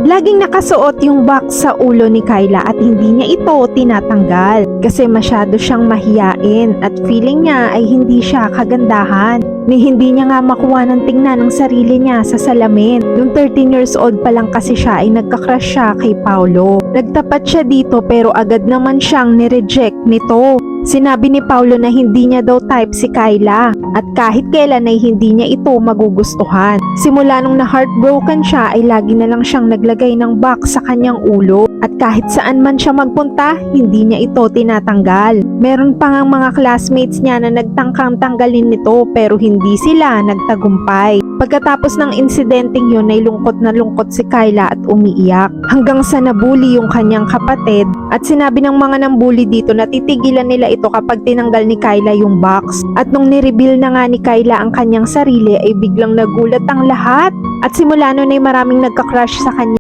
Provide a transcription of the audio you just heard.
Laging nakasuot yung box sa ulo ni Kyla at hindi niya ito tinatanggal kasi masyado siyang mahiyain at feeling niya ay hindi siya kagandahan. Ni hindi niya nga makuha ng tingnan ng sarili niya sa salamin. Nung 13 years old pa lang kasi siya ay nagka-crush siya kay Paulo. Nagtapat siya dito pero agad naman siyang nireject nito. Sinabi ni Paulo na hindi niya daw type si Kyla at kahit kailan ay hindi niya ito magugustuhan. Simula nung na-heartbroken siya ay lagi na lang siyang naglagay ng box sa kanyang ulo at kahit saan man siya magpunta, hindi niya ito tinatanggal. Meron pa ngang mga classmates niya na nagtangkang tanggalin nito pero hindi sila nagtagumpay. Pagkatapos ng insidenteng yun ay lungkot na lungkot si Kyla at umiiyak hanggang sa nabully yung kanyang kapatid at sinabi ng mga nambully dito na titigilan nila ito kapag tinanggal ni Kyla yung box. At nung nireveal na nga ni Kyla ang kanyang sarili ay biglang nagulat ang lahat at simula nun ay maraming nagka-crush sa kanya.